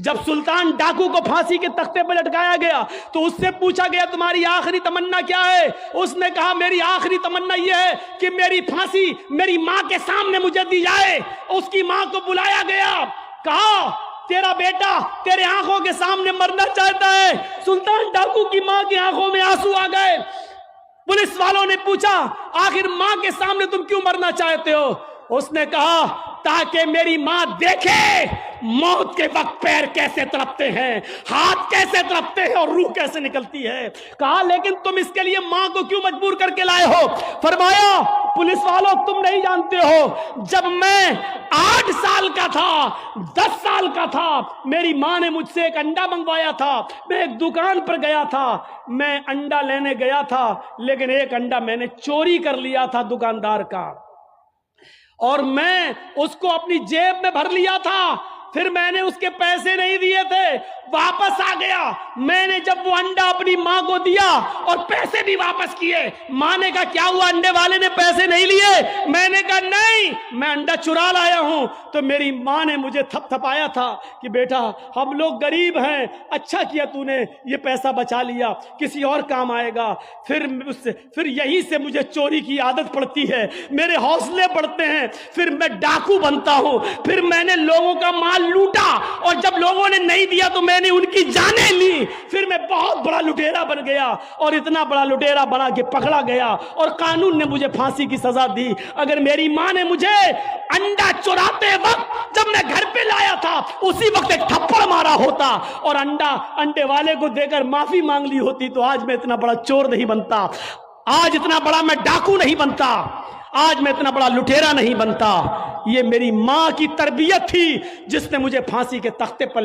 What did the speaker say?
جب سلطان ڈاکو کو پھانسی کے تختے پر لٹکایا گیا تو اس سے پوچھا گیا تمہاری آخری تمنا کیا ہے؟ اس نے کہا میری آخری تمنا یہ ہے کہ میری پھانسی میری ماں کے سامنے مجھے دی جائے۔ اس کی ماں کو بلایا گیا، کہا تیرا بیٹا تیرے آنکھوں کے سامنے مرنا چاہتا ہے۔ سلطان ڈاکو کی ماں کی آنکھوں میں آنسو آ گئے۔ پولیس والوں نے پوچھا آخر ماں کے سامنے تم کیوں مرنا چاہتے ہو؟ اس نے کہا تاکہ میری ماں دیکھے موت کے وقت پیر کیسے تڑپتے ہیں، ہاتھ کیسے تڑپتے ہیں اور روح کیسے نکلتی ہے۔ کہا لیکن تم اس کے لیے ماں کو کیوں مجبور کر کے لائے ہو؟ فرمایا پولیس والوں تم نہیں جانتے ہو، جب میں 8 سال کا تھا، 10 سال کا تھا، میری ماں نے مجھ سے ایک انڈا منگوایا تھا۔ میں ایک دکان پر گیا تھا، میں انڈا لینے گیا تھا، لیکن ایک انڈا میں نے چوری کر لیا تھا دکاندار کا، اور میں اس کو اپنی جیب میں بھر لیا تھا۔ پھر میں نے اس کے پیسے نہیں دیے تھے، واپس آ گیا۔ میں نے جب وہ انڈا اپنی ماں کو دیا اور پیسے بھی واپس کیے، ماں نے کہا کیا ہوا انڈے والے نے پیسے نہیں لیے؟ میں نے کہا نہیں، میں انڈا چرا لایا ہوں۔ تو میری ماں نے مجھے تھپ تھپایا تھا کہ بیٹا ہم لوگ غریب ہیں، اچھا کیا تو نے یہ پیسہ بچا لیا، کسی اور کام آئے گا۔ پھر یہیں سے مجھے چوری کی عادت پڑتی ہے، میرے حوصلے بڑھتے ہیں، پھر میں ڈاکو بنتا ہوں، پھر میں نے لوگوں کا مال لوٹا، اور جب لوگوں نے نہیں دیا تو میں نے ان کی جانیں لی۔ پھر میں بہت بڑا لٹیرا بن گیا، اور اتنا بڑا لٹیرا بنا کہ پکڑا گیا اور قانون نے مجھے پھانسی کی سزا دی۔ اگر میری ماں نے مجھے انڈا چراتے وقت جب میں گھر پہ لایا تھا اسی وقت ایک تھپڑ مارا ہوتا اور انڈے والے کو دے کر معافی مانگ لی ہوتی تو آج میں اتنا بڑا چور نہیں بنتا، آج اتنا بڑا میں ڈاکو نہیں بنتا، آج میں اتنا بڑا لٹیرا نہیں بنتا۔ یہ میری ماں کی تربیت تھی جس نے مجھے پھانسی کے تختے پر